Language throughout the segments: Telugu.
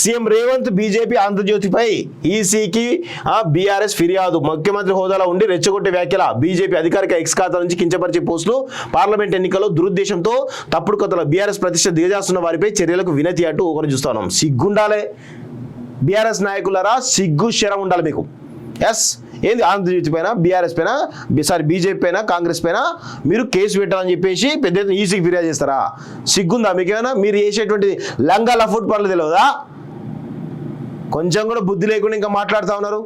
సీఎం రేవంత్ బీజేపీ ఆంధ్రజ్యోతిపై ఈసీకి బీఆర్ఎస్ ఫిర్యాదు. ముఖ్యమంత్రి హోదాలో ఉండి రెచ్చగొట్టే వ్యాఖ్యల బీజేపీ అధికారిక ఎక్స్ ఖాతా నుంచి కించపరిచే పోస్టులు, పార్లమెంట్ ఎన్నికల్లో దురుద్దేశంతో తప్పుడు కథల బీఆర్ఎస్ ప్రతిష్ట దిగజాస్తున్న వారిపై చర్యలకు వినతి అంటూ ఒకరు చూస్తున్నాం. సిగ్గుండాలే బీఆర్ఎస్ నాయకులారా, సిగ్గు శరం ఉండాలి మీకు. ఎస్ ఏంది ఆంధ్రజ్యోతి పైన, బీఆర్ఎస్ పైన, బీజేపీ పైన, కాంగ్రెస్ పైన మీరు కేసు పెట్టాలని చెప్పేసి పెద్ద ఎత్తున ఈసీకి ఫిర్యాదు చేస్తారా? సిగ్గుందా మీకేమైనా? మీరు చేసేటువంటి లంగా లఫుట్ పనులు తెలియదా? కొంచెం కూడా బుద్ధి లేకుండా ఇంకా మాట్లాడుతూ ఉన్నారు.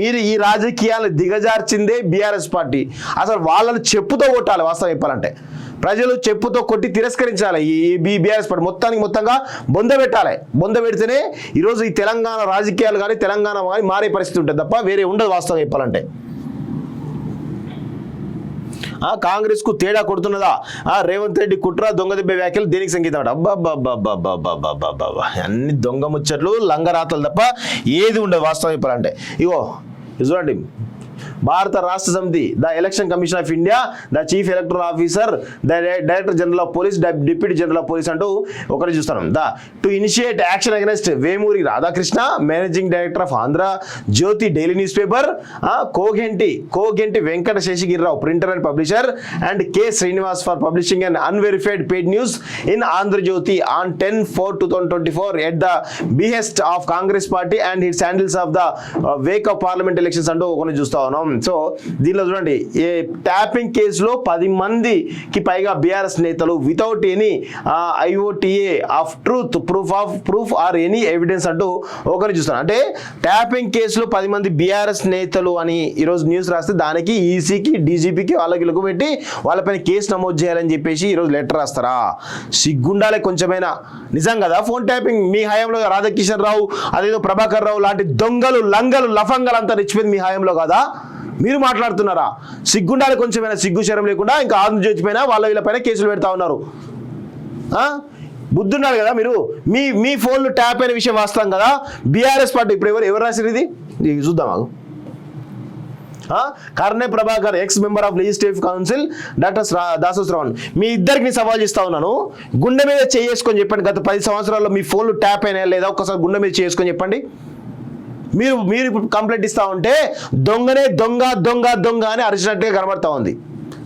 మీరు ఈ రాజకీయాలను దిగజార్చిందే బీఆర్ఎస్ పార్టీ. అసలు వాళ్ళని చెప్పుతో కొట్టాలి. వాస్తవం చెప్పాలంటే ప్రజలు చెప్పుతో కొట్టి తిరస్కరించాలి. ఈ బీఆర్ఎస్ పార్టీ మొత్తంగా బొంద పెట్టాలి. బొంద పెడితేనే ఈరోజు ఈ తెలంగాణ రాజకీయాలు కానీ తెలంగాణ కానీ మారే పరిస్థితి ఉంటుంది తప్ప వేరే ఉండదు. వాస్తవం చెప్పాలంటే కాంగ్రెస్ కు తేడా కొడుతున్నదా? రేవంత్ రెడ్డి కుట్ర, దొంగ దెబ్బ వ్యాఖ్యలు దేనికి సంగీతం అట? అబ్బా అన్ని దొంగ ముచ్చట్లు, లంగరాతలు తప్ప ఏది ఉండదు. వాస్తవం చెప్పాలంటే ఇగో చూడండి, Bharat Rashtra Samithi, the election commission of India, the chief electoral officer, the director general of police, deputy general of police అంటూ ఒకటి చూస్తున్నాం. To initiate action against Vemuri Radhakrishna, managing director of Andhra Jyothi daily newspaper, Koganti Venkata Seshagirirao, printer and publisher, and K Srinivas for publishing and unverified paid news in Andhrajyothi on 10/4/2024 at the behest of Congress party and its handles of the Wake of parliament elections అంటూ ఒకటి చూస్తా ఉన్నాం. సో దీనిలో చూడండి, ఏ ట్యాపింగ్ కేసులో 10 మందికి పైగా బీఆర్ఎస్ నేతలు without any iota of truth proof or any evidence అంటూ ఒకరిని చూస్తాను. అంటే ట్యాపింగ్ కేసులో 10 మంది బీఆర్ఎస్ నేతలు అని ఈరోజు న్యూస్ రాస్తే దానికి ఈసీకి, డీజీపీకి వాళ్ళకి పెట్టి వాళ్ళపైన కేసు నమోదు చేయాలని చెప్పేసి ఈరోజు లెటర్ రాస్తారా? సిగ్గుండాలే కొంచెమైనా. నిజం కదా, ఫోన్ ట్యాపింగ్ మీ హయాంలో రాధాకిషన్ రావు, అదేదో ప్రభాకర్ రావు లాంటి దొంగలు, లంగలు, లఫంగలు అంతా రెచ్చిపోయింది మీ హయాంలో కదా? మీరు మాట్లాడుతున్నారా? సిగ్గుండాలి కొంచెమైనా, సిగ్గు శరం లేకుండా ఇంకా ఆంధ్రజ్యోతి పైన వీళ్ళపైన కేసులు పెడతా ఉన్నారు. బుద్ధున్నారు కదా మీరు? మీ ఫోన్లు ట్యాప్ అయిన విషయం వాస్తవం కదా. బీఆర్ఎస్ పార్టీ ఇప్పుడు ఎవరు రాసిరు ఇది చూద్దాం. మాకు Karne Prabhakar, ex member of legislative council, doctor Daso Sravan, మీ ఇద్దరికి సవాల్ చేస్తా ఉన్నాను. గుండె మీద చేసుకొని చెప్పండి, గత 10 సంవత్సరాల్లో మీ ఫోన్లు ట్యాప్ అయినా లేదా? ఒక్కసారి గుండె మీద చేసుకొని చెప్పండి. మీరు ఇప్పుడు కంప్లైంట్ ఇస్తా ఉంటే దొంగనే దొంగ అని అరిచినట్టుగా కనబడతా ఉంది.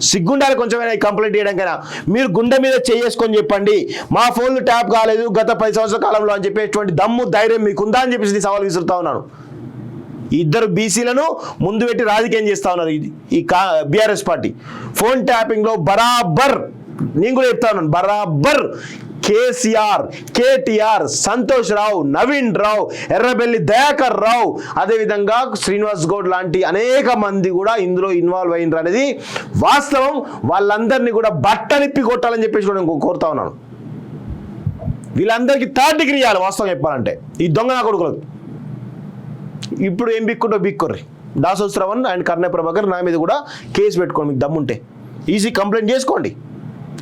సిగ్గుండాలి కొంచెమైనా కంప్లైంట్ చేయడానికైనా. మీరు గుండె మీద చేసుకొని చెప్పండి, మా ఫోన్లు ట్యాప్ కాలేదు గత 10 సంవత్సరాల కాలంలో అని చెప్పేటువంటి దమ్ము, ధైర్యం మీకుందా అని చెప్పేసి సవాల్ విసురుతా ఉన్నాను. ఇద్దరు బీసీలను ముందు పెట్టి రాజకీయం చేస్తా ఉన్నారు ఈ బీఆర్ఎస్ పార్టీ. ఫోన్ ట్యాపింగ్ లో బరాబర్, నేను కూడా చెప్తా ఉన్నాను, బరాబర్ కేసీఆర్, కేటీఆర్, సంతోష్ రావు, నవీన్ రావు, ఎర్రబెల్లి దయాకర్ రావు, అదేవిధంగా శ్రీనివాస్ గౌడ్ లాంటి అనేక మంది కూడా ఇందులో ఇన్వాల్వ్ అయినరు అనేది వాస్తవం. వాళ్ళందరినీ కూడా బట్టనిప్పి కొట్టాలని చెప్పేసి కూడా నేను కోరుతా ఉన్నాను. వీళ్ళందరికీ 3rd డిగ్రీ ఇవ్వాలి వాస్తవం చెప్పాలంటే. ఈ దొంగ నా కొడుకులకు ఇప్పుడు ఏం బిక్కుంటో బిక్కొర్రి. దాసో శ్రవణ్ అండ్ కర్ణే ప్రభాకర్ నా మీద కూడా కేసు పెట్టుకోండి, మీకు దమ్ముంటే ఈజీ కంప్లైంట్ చేసుకోండి,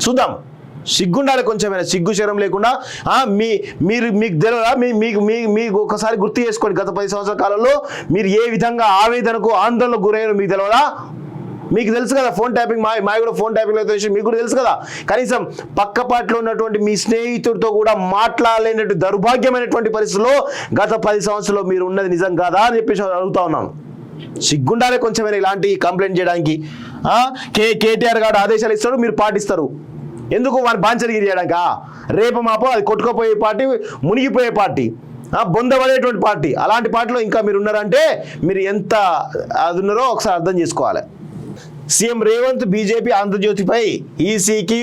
చూద్దాం. సిగ్గుండాలి కొంచెమైనా, సిగ్గు శరం లేకుండా. మీకు తెలియదా? మీకు ఒకసారి గుర్తు చేసుకోండి, గత 10 సంవత్సరాల కాలంలో మీరు ఏ విధంగా ఆవేదనకు, ఆందోళనకు గురయ్యారో మీకు తెలియదా? మీకు తెలుసు కదా ఫోన్ ట్యాపింగ్, మా కూడా ఫోన్ ట్యాపింగ్ అయితే మీకు కూడా తెలుసు కదా. కనీసం పక్కపాట్లో ఉన్నటువంటి మీ స్నేహితుడితో కూడా మాట్లాడలేనటువంటి దౌర్భాగ్యమైనటువంటి పరిస్థితుల్లో గత 10 సంవత్సరాల్లో మీరు ఉన్నది నిజం కాదా అని చెప్పేసి అడుగుతా ఉన్నాను. సిగ్గుండాలే కొంచెమైనా ఇలాంటి కంప్లైంట్ చేయడానికి. కేటీఆర్ గారు ఆదేశాలు ఇస్తాడు, మీరు పాటిస్తారు. ఎందుకు? వాడిని బాంచరిగిరి చేయడానిక? రేపు మాపో అది కొట్టుకుపోయే పార్టీ, మునిగిపోయే పార్టీ, బొందబడేటువంటి పార్టీ. అలాంటి పార్టీలో ఇంకా మీరు ఉన్నారంటే మీరు ఎంత అది ఉన్నారో ఒకసారి అర్థం చేసుకోవాలి. సీఎం రేవంత్ బీజేపీ ఆంధ్రజ్యోతిపై ఈసీకి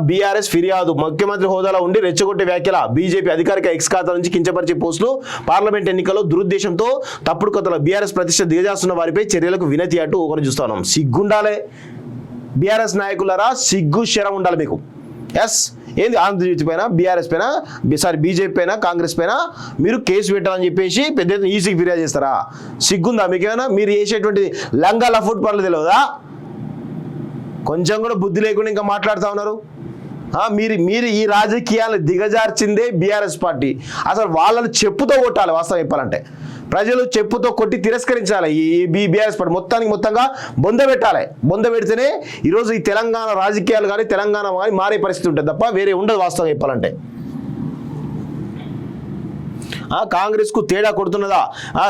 బీఆర్ఎస్ ఫిర్యాదు. ముఖ్యమంత్రి హోదాలో ఉండి రెచ్చగొట్టే వ్యాఖ్యల బీజేపీ అధికారిక ఎక్స్ ఖాతా నుంచి కించపరిచే పోస్టులు, పార్లమెంట్ ఎన్నికల్లో దురుద్దేశంతో తప్పుడు కథల బీఆర్ఎస్ ప్రతిష్ట దిగజాస్తున్న వారిపై చర్యలకు వినతి అంటూ ఒకరు చూస్తున్నాం. సిగ్గుండాలే బీఆర్ఎస్ నాయకులారా, సిగ్గు శరం ఉండాలి మీకు. ఎస్ ఏంది ఆంధ్రజ్యోతి పైన, బీఆర్ఎస్ పైన, బీజేపీ పైన, కాంగ్రెస్ పైన మీరు కేసు పెట్టాలని చెప్పేసి పెద్ద ఎత్తున ఈసీకి ఫిర్యాదు చేస్తారా? సిగ్గుందా మీకేమైనా? మీరు చేసేటువంటి లంగా లఫుట్ పనులు తెలియదా? కొంచెం కూడా బుద్ధి లేకుండా ఇంకా మాట్లాడుతూ ఉన్నారు. మీరు ఈ రాజకీయాలను దిగజార్చిందే బీఆర్ఎస్ పార్టీ. అసలు వాళ్ళని చెప్పుతో కొట్టాలి. వాస్తవం చెప్పాలంటే ప్రజలు చెప్పుతో కొట్టి తిరస్కరించాలి. ఈ బీఆర్ఎస్ పార్టీ మొత్తంగా బొంద పెట్టాలి. బొంద పెడితేనే ఈరోజు ఈ తెలంగాణ రాజకీయాలు కానీ తెలంగాణ కానీ మారే పరిస్థితి ఉంటుంది తప్ప వేరే ఉండదు. వాస్తవం చెప్పాలంటే కాంగ్రెస్కు తేడా కొడుతున్నదా,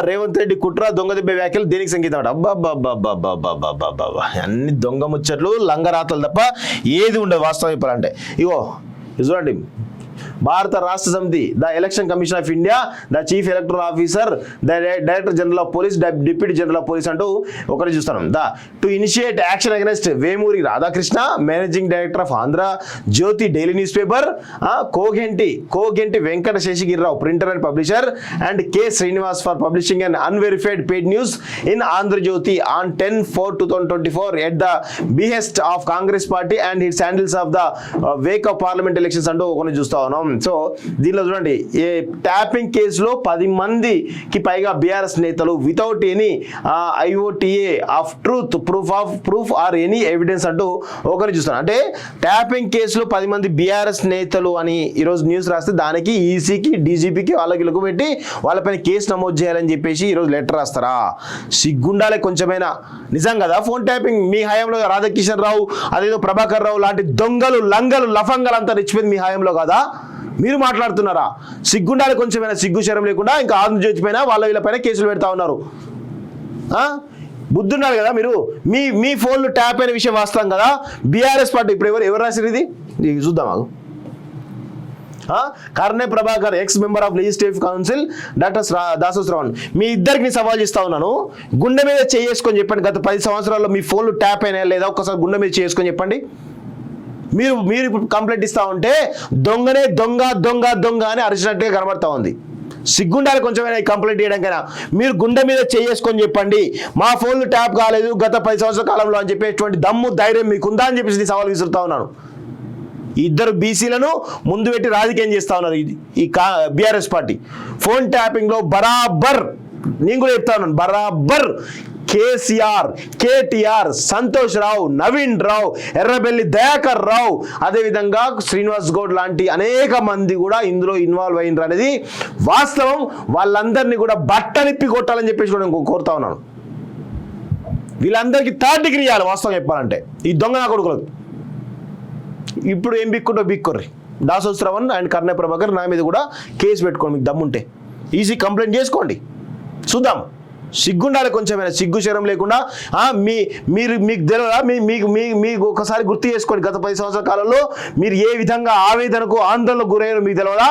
రేవంత్ రెడ్డి కుట్ర దొంగ దెబ్బ వ్యాఖ్యలు దేనికి సంగీతం అట. అబ్బా అన్ని దొంగ ముచ్చట్లు లంగరాతలు తప్ప ఏది ఉండదు వాస్తవం చెప్పాలంటే. ఇగో చూడండి, Bharat Rashtra Samithi, the election commission of India, the chief electoral officer, the director general of police, deputy general of police అంటూ ఒకటి చూస్తున్నాం. To initiate action against Vemuri Radhakrishna, managing director of Andhra Jyothi daily newspaper, Koganti Venkata Seshagirirao, printer and publisher, and K Srinivas for publishing and unverified paid news in Andhra Jyothi on 10/4/2024 at the behest of Congress party and its handles of the Wake of parliament elections అంటూ ఒకటి చూస్తా ఉన్నాం. సో దీనిలో చూడండి, ఏ ట్యాపింగ్ కేసులో 10 మందికి పైగా బీఆర్ఎస్ నేతలు without any iota of truth proof or any evidence అంటూ ఒకరిని చూస్తాను. అంటే ట్యాపింగ్ కేసులో 10 మంది బీఆర్ఎస్ నేతలు అని ఈరోజు న్యూస్ రాస్తే దానికి ఈసీకి డీజీపీకి వాళ్ళకి ఇలుగు పెట్టి వాళ్ళపైన కేసు నమోదు చేయాలని చెప్పేసి ఈరోజు లెటర్ రాస్తారా? సిగ్గుండాలే కొంచెమైనా. నిజం కదా, ఫోన్ ట్యాపింగ్ మీ హయాంలో రాధాకిషన్ రావు, అదేదో ప్రభాకర్ రావు లాంటి దొంగలు లంగలు లఫంగలు అంతా రెచ్చిపోయింది మీ హయాంలో కదా. మీరు మాట్లాడుతున్నారా? సిగ్గుండాలి కొంచెమైనా, సిగ్గు శరం లేకుండా ఇంకా ఆంధ్రజ్యోతి పైన వీళ్ళపైన కేసులు పెడతా ఉన్నారు. బుద్ధి ఉన్నారు కదా మీరు. మీ ఫోన్లు ట్యాప్ అయిన విషయం వాస్తవం కదా. బీఆర్ఎస్ పార్టీ ఇప్పుడు ఎవరు రాశారు ఇది చూద్దాం మాకు. Karne Prabhakar, ex member of legislative council, doctor Dasosravan, మీ ఇద్దరికి సవాల్ చేస్తా ఉన్నాను. గుండె మీద చేసుకొని చెప్పండి, గత 10 సంవత్సరాల్లో మీ ఫోన్లు ట్యాప్ అయినా లేదా ఒక్కసారి గుండె మీద చేసుకొని చెప్పండి. మీరు ఇప్పుడు కంప్లైంట్ ఇస్తా ఉంటే దొంగనే దొంగ అని అరిచినట్టుగా కనబడతా ఉంది. సిగ్గుండాలి కొంచెమైనా ఈ కంప్లైంట్ చేయడానికైనా. మీరు గుండె మీద చేసుకొని చెప్పండి, మా ఫోన్లు ట్యాప్ కాలేదు గత 10 సంవత్సరాల కాలంలో అని చెప్పేటువంటి దమ్ము ధైర్యం మీకుందా అని చెప్పేసి సవాల్ విసురుతా ఉన్నాను. ఇద్దరు బీసీలను ముందు పెట్టి రాజకీయం చేస్తా ఉన్నారు ఈ బీఆర్ఎస్ పార్టీ. ఫోన్ ట్యాపింగ్ లో బరాబర్ నేను కూడా చెప్తా ఉన్నాను, బరాబర్ కేసీఆర్, కేటీఆర్, సంతోష్ రావు, నవీన్ రావు, ఎర్రబెల్లి దయాకర్ రావు, అదేవిధంగా శ్రీనివాస్ గౌడ్ లాంటి అనేక మంది కూడా ఇందులో ఇన్వాల్వ్ అయినరు అనేది వాస్తవం. వాళ్ళందరినీ కూడా బట్టనిప్పి కొట్టాలని చెప్పేసి కూడా నేను కోరుతా ఉన్నాను. వీళ్ళందరికీ 3rd డిగ్రీ ఇవ్వాలి వాస్తవం చెప్పాలంటే. ఈ దొంగ నా కొడుకులకు ఇప్పుడు ఏం బిక్కుంటో బిక్కొర్రి. దాసోశ్రవణ్ అండ్ కర్నే ప్రభాకర్ నా మీద కూడా కేసు పెట్టుకోండి, మీకు దమ్ముంటే ఈజీ కంప్లైంట్ చేసుకోండి, చూద్దాం. సిగ్గుండాలి కొంచెమైనా, సిగ్గు శరం లేకుండా. మీకు తెలియదా? మీకు ఒకసారి గుర్తు చేసుకోండి, గత 10 సంవత్సరాల కాలంలో మీరు ఏ విధంగా ఆవేదనకు ఆందోళనకు గురయ్యారో మీకు తెలియదా?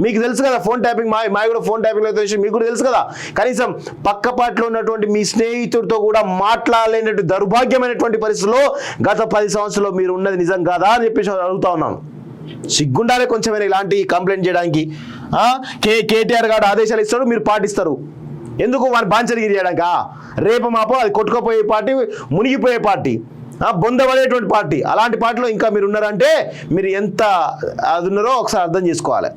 మీకు తెలుసు కదా ఫోన్ ట్యాపింగ్, మా కూడా ఫోన్ ట్యాపింగ్ అయితే మీకు కూడా తెలుసు కదా. కనీసం పక్కపాట్లో ఉన్నటువంటి మీ స్నేహితుడితో కూడా మాట్లాడలేనటువంటి దౌర్భాగ్యమైనటువంటి పరిస్థితుల్లో గత 10 సంవత్సరాల్లో మీరు ఉన్నది నిజం కాదా అని చెప్పేసి అడుగుతా ఉన్నాను. సిగ్గుండాలి కొంచెమైనా ఇలాంటి కంప్లైంట్ చేయడానికి. కేటీఆర్ గారు ఆదేశాలు ఇస్తాడు, మీరు పాటిస్తారు. ఎందుకు వారి బాంచరిగిరి చేయడాక? రేపు మాపో అది కొట్టుకుపోయే పార్టీ, మునిగిపోయే పార్టీ, బొందబడేటువంటి పార్టీ. అలాంటి పార్టీలో ఇంకా మీరు ఉన్నారంటే మీరు ఎంత అది ఉన్నారో ఒకసారి అర్థం చేసుకోవాలి.